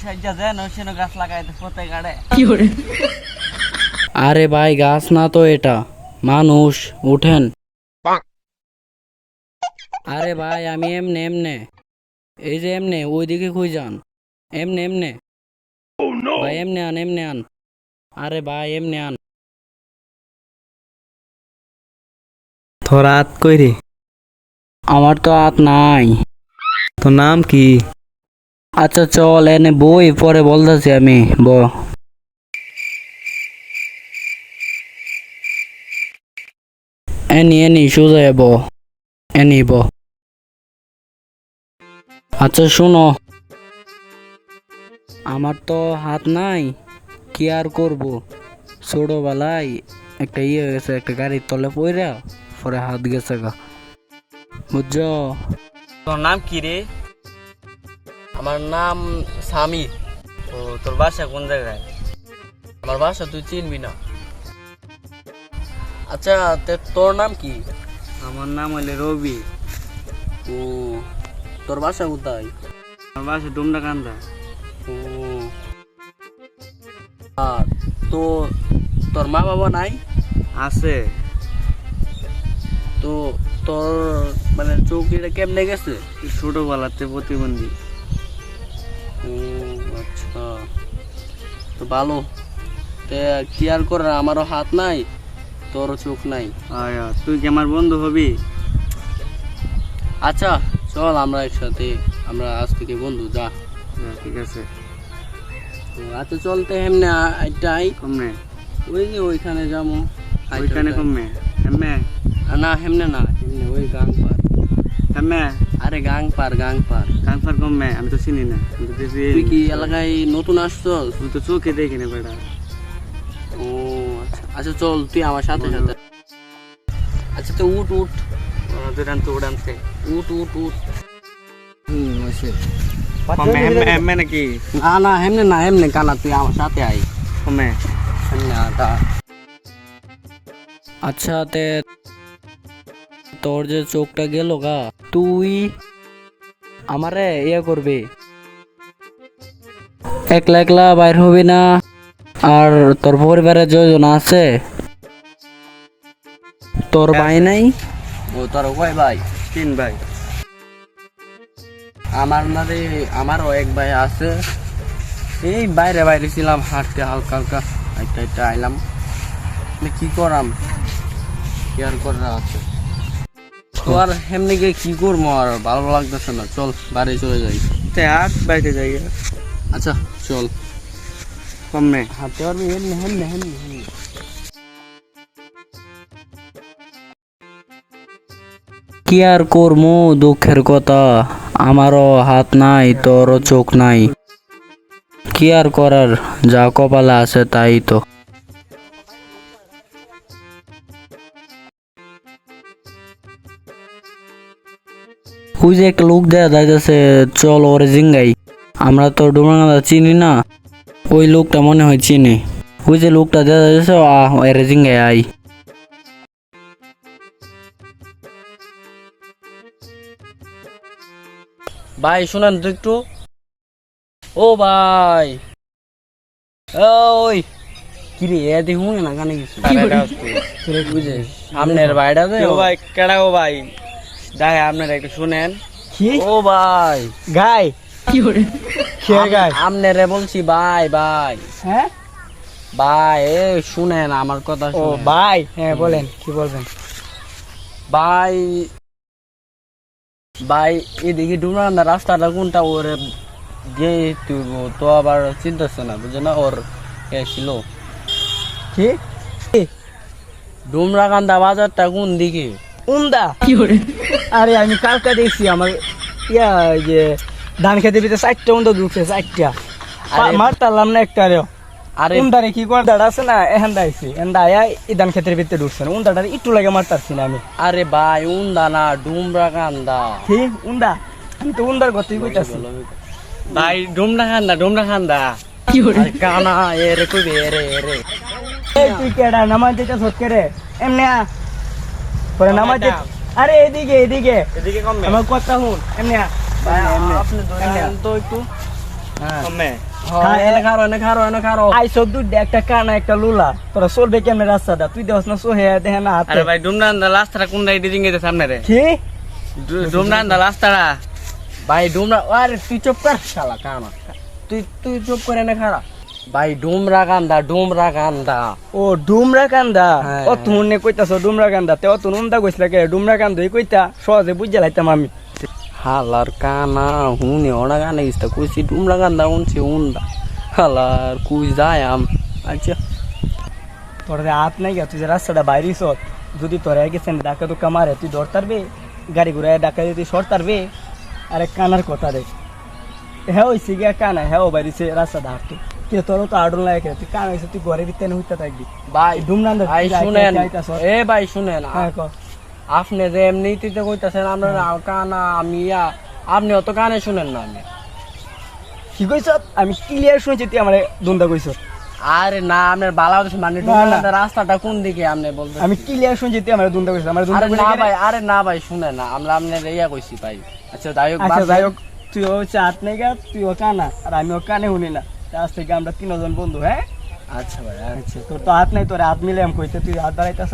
সাইজা দেন ওই সেন গাছ লাগাইতে পথে গাড়ে। আরে ভাই গাছ না তো এটা মানুষ, উঠেন। আরে ভাই আমি এমনে এমনে, এই যে এমনে ওইদিকে কই যান, এমনে এমনে ভাই, এমনে আন এমনে আন। আরে ভাই এমনে আন। তোর হাত কই রে? আমার তো হাত নাই। তোর নাম কি? আচ্ছা চল এনে বই, পরে বলতেছি আমি এনি এনি সোজা এনি আচ্ছা শুনো, আমার তো হাত নাই, কি আর করব। ছোটবেলায় একটা ইয়ে গেছে, একটা গাড়ির তলে পইরা পরে হাত গেছে গা, বুঝছো? তোর নাম কি রে? আমার নাম সামি। ও তোর বাসা কোন জায়গায়? আমার বাসা তুই চিনবি না। আচ্ছা তোর নাম কি? আমার নাম হইলে রবি। ও তোর বাসা কোথায়? আমার বাসা ডুমরা কান্দা। ও আর তো তোর মা বাবা নাই? আছে। তো তোর মানে চৌকিটা কেমনে গেছে? ছোটবেলাতে প্রতিবন্ধী। ও আচ্ছা, তো ভালো। তে কি আর করার, আমারও হাত নাই তোরও চোখ নাই। আয়া তুই কি আমার বন্ধু হবি? আচ্ছা চল আমরা একসাথে, আমরা আজ থেকে বন্ধু, যা। ঠিক আছে। আচ্ছা চলতে হেমনে আইটাই কমনে ওই যে ওইখানে যাবো। ওইখানে কমে এমে না হেমনে না, হেমনে ওই গাং পার। এমে আরে গাং পার কানফার কমে, আমি তো চিনি না। তুই কি এলাকায় নতুন আসছস? তুই তো চোখে দেখি না বেটা। ও আচ্ছা আচ্ছা চল তুই আমার সাথে সাথে। আচ্ছা তো উঠ দুরান তো উড়ানতে উঠ। কমে এমে নাকি না হেমনে না, হেমনে কানা, তুই আমার সাথে আই। কমে। হেমনে আটা। আচ্ছা তোর যে চোখটা গেল গা, তুই আমারে ইয়ে করবি, একলা একলা বাইর হবি না, আর তোর পরিবারে যজন আছে, তোর ভাই নাই? ও তোর কয় ভাই? 3 ভাই। আমার না রে, আমারও এক ভাই আছে। এই বাইরে ছিলাম হাঁটতে, হালকা হাইটা আইলাম। কি করাম, কি আর করার আছে। তো আর হেমনি গিয়ে কি করবো, আর ভালো লাগতেছে না, চল বাড়ি চলে যাই। হাত বাইতে যাই। আচ্ছা চল। কমে হাঁটতে পারবি? হেমনে। কি আর করমু, দুঃখের কথা, আমারও হাত নাই, তোরও চোখ নাই, কি আর করার, যা কপালে আছে তাই তো। ওই যে একটা লোক দেয়া যাইতেছে, চল ওরে জিঙ্গাই, আমরা তো ডুমরাঙ্গা চিনি না, ওই লোকটা মনে হয় চিনি। ওই যে লোকটা দেয়া যাইতেছে, এরে জিঙ্গাই আই। ভাই শুনেন তো একটু। ও ভাই, ওই কি রে এদি হুনে না কানে কিছু বুঝে সামনের ভাইটা দে। ও ভাই কেডা? ও ভাই দাই আপনারা একটু শুনেন। কি? ও ভাই গাই কি করে? গাই আমনেরে বলছি ভাই। হ্যাঁ ভাই এ শুনেন আমার কথা ও শুনেন। ভাই, হ্যাঁ বলেন, কি বলবেন? ভাই এদিকে ডুমরান্ডা রাস্তাটা কোনটা, ওরে দিয়ে তুইব তো আবার চিন্তাছে না, বুঝে না, ওর এ ছিল। কি ডুমরাকান্দা বাজারটা কোন দিকে? উন্দা কি করে? আরে আমি কালকে দেখছি আমার ইয়া যে ধান খেতে ভিতরে 4টা উন্দা ঢুকছে, 4টা মারতালাম না একটা রে। আরে উন্দারে কি করে দাঁড়া আছে না, এখান দাইছি এন্দা আয়া এই ধান খেতের ভিতরে ঢুকছে না, উন্দাটা একটু লাগে মারতাছি না আমি। আরে ভাই উন্দা না, ডুমরাকান্দা। কি উন্দা? আমি তো উন্দার কথাই কইতাছি ভাই। ডুমরাকান্দা কি করে? কানা এরে কইবে এরে। এই তুই কেডা নামাজ দিতে সৎকে রে? এমনি পরে নামাজ দিতে। আরে এদিকে কম আমার কথা শুন, এমনি ভাই আপনি ধরেন তো একটু। হ্যাঁ হ্যাঁ এনে খারো আইসো দুধ একটা কানা একটা লুলা তোরা চলবে কেমনে রাস্তাটা তুই দেখ না সোহে দেখে না হাতে আরে ভাই ডুমরান দা রাস্তাটা কোন রাইডে জিঙ্গেতে সামনে রে কি ডুমরান দা রাস্তাটা ভাই ডুমরা আরে তুই চুপ কর শালা কানা তুই চুপ করে এনে খারা ভাই ডুমরা কান্দা ও ডুমরা কান্দা হ্যাঁ, ও তুমি নে কইতাছ ডুমরা কান্দা তে ও তুমি উমদা কইছলা কে ডুমরা কান্দা কইতা সহজে বুঝা লাইতাম আমি হালার কানা হুনে ওনা গানে ইস্তা কইছি ডুমরা কান্দা উনছি উন্দা হালার কুই যায় আচ্ছা তোর হাত নাই গা তুই যে রাস্তাটা বাইরিস যদি তোরা গেছেন ডাকা তো কামারে তুই দৌড় তারবে গাড়ি ঘুরায় ডাকা দিয়ে তুই সর তারবে আরে কানার কথা রে হ্যাঁ ওইসি গিয়া কানা হ্যাঁ ও বাইরিছে রাস্তাটা হাঁটতো কিন্তু তোরও তো আডন লাগে তুই কানা হয়েছে তুই ঘরের ভিতরে হইতে থাকবি ভাই ডুমরান ভাই শুনেন এ ভাই শুনেন হ্যাঁ ক আপনি যে এমনিতে কইতাছেন আমরা কানা মিয়া আপনি অত কানে শুনেন না আমি কি কইছ আমি ক্লিয়ার শুনছি তুই আমার দুন্দা কইছ আরে না আপনার বালা হচ্ছে মানে ডুমরা রাস্তাটা কোন দিকে আপনি বলবেন আমি ক্লিয়ার শুনছি তুই আমার দুন্দা কইছ আমার দুন্দা আরে না ভাই আরে না ভাই শুনেন না আমরা আপনার ইয়া কইছি ভাই আচ্ছা যাই হোক আচ্ছা যাই হোক তুই ও চাট নেই গা তুই ও কানা আর আমি ও কানে শুনি না আজ থেকে আমরা তিনজন বন্ধু হ্যাঁ আচ্ছা ভাই আচ্ছা তোর তো হাত নাই তোর হাত মিলে আমি কইতে তুই হাত দাঁড়াইতাছ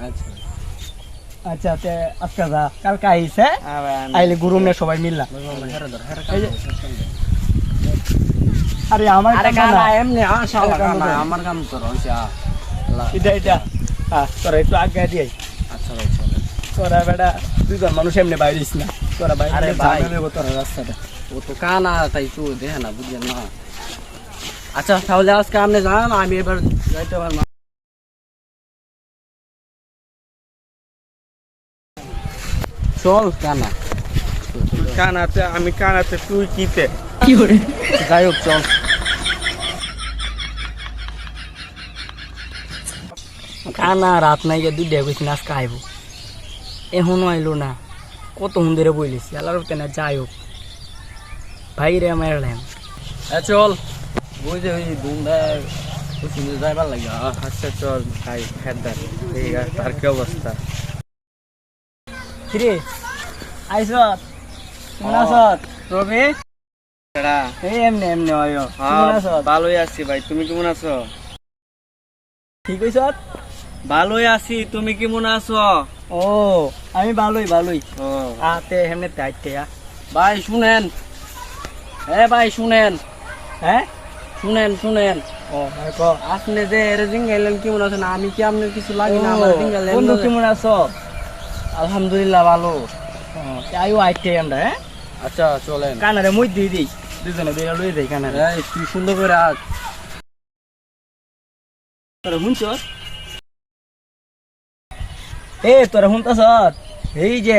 আচ্ছা আচ্ছা তে আজকে যা কালকে আইস হ্যাঁ আইলে গুরুম নে সবাই মিললাম এই যে- আরে আমার আরে কাম কানা না। এমনি শালা কানা আমার কাম তো রইছে এটা হ্যাঁ তোরা একটু আগে দিয়ে আচ্ছা ভাই চলেন তোরা বেটা দুইজন মানুষ এমনি বাইরিস না তোরা বাইরে আরে ভাই ভাই। তোরা রাস্তাটা ও তো কানা তাই তো দেখে না বুঝলেন না আচ্ছা তাহলে আজকে আপনি যান আমি এবার যাইতে পারবো চল কানা কানাতে আমি কানাতে তুই কিতে যাই হোক চল কানা রাত নাই গিয়ে দুইটা কইছি না আজকে আইব এখনো আইলো না কত হুন্দরে বইলিছি আল্লাহর তেনা যাই হোক ভাই রে আমার চল বুঝে ওই দুমটা যাইবার লাগে আচ্ছা চল ভাই খেদার ঠিক আছে তার কি অবস্থা কিরে আইসত কেমন আছত রবি এই এমনি এমনি আয়ো কেমন আছত ভালোই আছি ভাই তুমি কেমন আছো ঠিক হইছত ভালোই আছি তুমি কেমন আছো ও আমি ভালোই ও আতে হেমনে তাইতে ভাই শুনেন ভাই শুনেন হ্যাঁ শুনেন ও ভাই ক আপনি যে রেজিং গেলেন কেমন আছেন আমি কি আপনার কিছু লাগে না আমার রেজিং গেলেন বন্ধু কেমন আছো আলহামদুলিল্লাহ ভালো আইও আইতে আমরা হ্যাঁ আচ্ছা চলেন কানারে মুই দিয়ে দিই দুজনে দুইটা লই দেই কানারে তুই সুন্দর করে আজ তোরা শুনছ তোরা শুনতাছ এই যে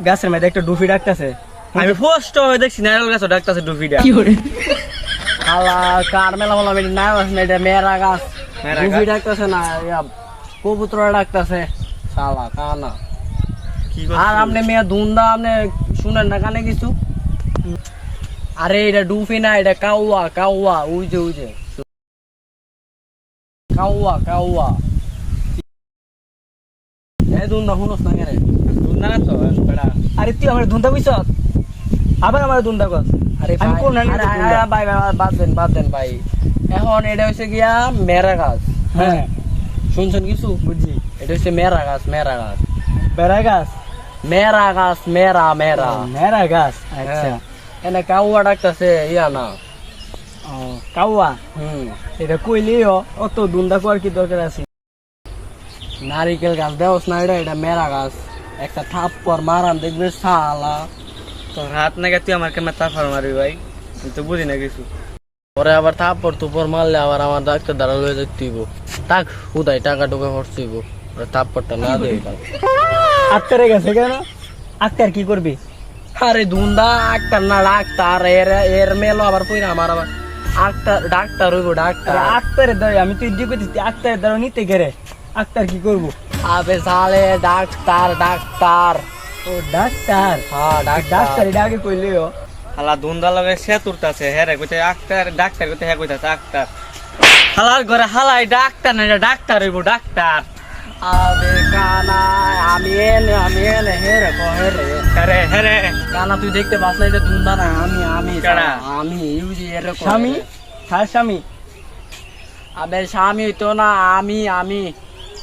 গাছের মধ্যে একটা ডুফি ডাকতেছে আমি ফার্স্ট হয়ে দেখছি নারকেল গাছ ডাকতেছে ডুফিটা আলা কার মেলা বলা আমি না আছে না এটা মেরা গাছ মেরা গুবি গাছ? ডাকতেছে না ইয়া কবুতর ডাকতেছে শালা কানা কি আর আপনি মেয়া ধুন্দা আপনি শুনেন না কানে কিছু আরে এটা ডুফি না এটা কাউয়া উইজে কাউয়া এই ধুন্দা শুনোস না কেন না তো বেড়া আরে তুই আমার ধুন্দা কইছ আবার আমার ধুন্দা কস আরে আমি ভাই, কোন নানি আরে, ধুন্দা? আরে, ভাই বাদ দেন ভাই এখন এটা হচ্ছে গিয়া মেরা গাছ হ্যাঁ শুনছেন কিছু বুঝি এটা হচ্ছে মেরা গাছ বেড়া গাছ মেরা মেরা গাছ আচ্ছা এনে কাউয়া ডাকতেছে ইয়া না ও কাউয়া হুম এটা কইলি অত ধুন্দা করার কি দরকার আছে নারিকেল গাছ দেওস না এটা মেরা গাছ একটা থাপ্পর মারাম দেখবে শালা তোর হাত নাকি তুই আমার কেমন তাফার মারবি ভাই আমি তো বুঝি না কিছু পরে আবার থাপ্পড় তুপর মারলে আবার আমার ডাক্তার দ্বারা লয়ে যেতে হইব তাক হুদাই টাকা টুকা খরচ হইব থাপ্পড়টা না দেবে আক্তারে গেছে কেন আক্তার কি করবি আরে ধুন্দা আক্তার না ডাক্তার এর মেলো আবার কইরা আমার আবার ডাক্তার হইব ডাক্তার আক্তারের দ্বারা আমি তো ইডি করতেছি আক্তারের দ্বারা নিতে গেরে আক্তার কি করবো আবে সালে ডাক্তার ও ডাক্তার হ্যাঁ ডাক্তার এটা আগে কইলিও হালা ধুন্দা লগে সে তুরতাছে হ্যাঁ রে কইতে ডাক্তার কইতে হ্যাঁ কইতাছে ডাক্তার হালার ঘরে হালাই ডাক্তার না এটা ডাক্তার হইব ডাক্তার আবে কানা আমি এনে হে রে হ্যাঁ রে কানা তুই দেখতে পাস না এটা দুন্দা না আমি কারা? আমি ইউজি এর স্বামী কার স্বামী আবে স্বামী তো না আমি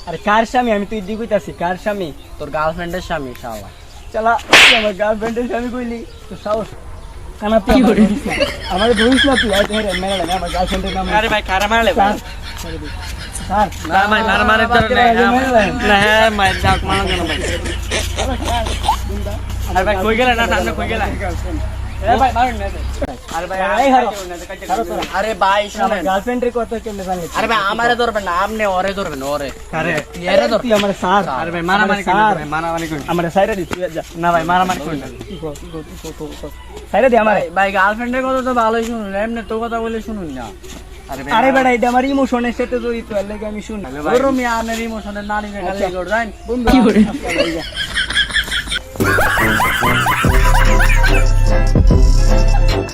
আরে কার স্বামী আমি তুই দি কইতাছি কার স্বামী তোর গার্লফ্রেন্ডের স্বামী শালা চালা তুই আমার গার্লফ্রেন্ডের স্বামী কইলি তো সাহস কানা তুই আমার ধরিস না। আমাকে ধরিস না তুই আর ধরে মেলা লাগে আমার গার্লফ্রেন্ডের নাম আরে ভাই খারাপ মারলে স্যার স্যার না ভাই মারামারি তো না হ্যাঁ মার যাক মারা কেন ভাই আরে ভাই কই গেলা না না কই গেলা এ ভাই মারেন না আরে ভাই এই হারো হারো তোরা আরে ভাই আমার শুনেন গার্লফ্রেন্ডের কথা কেমনে জানলি আরে ভাই আমারে ধরবেন না আপনি ওরে ধরবেন ওরে আরে তুই এরে ধর তুই আমার স্যার আরে ভাই মারামারি কই ভাই মারামারি কই আমার সাইডে দি তুই যা না ভাই মারামারি কই না সাইডে দি আমারে ভাই গার্লফ্রেন্ডের কথা তো ভালোই শুনুন এমনি তো কথা বলে শুনুন না আরে বেটা এটা আমার ইমোশনের সাথে জড়িত এর লাগি আমি শুনি ওর মিয়া আনের ইমোশনের নারী মেঘালি করে যান বন্ধু কি করে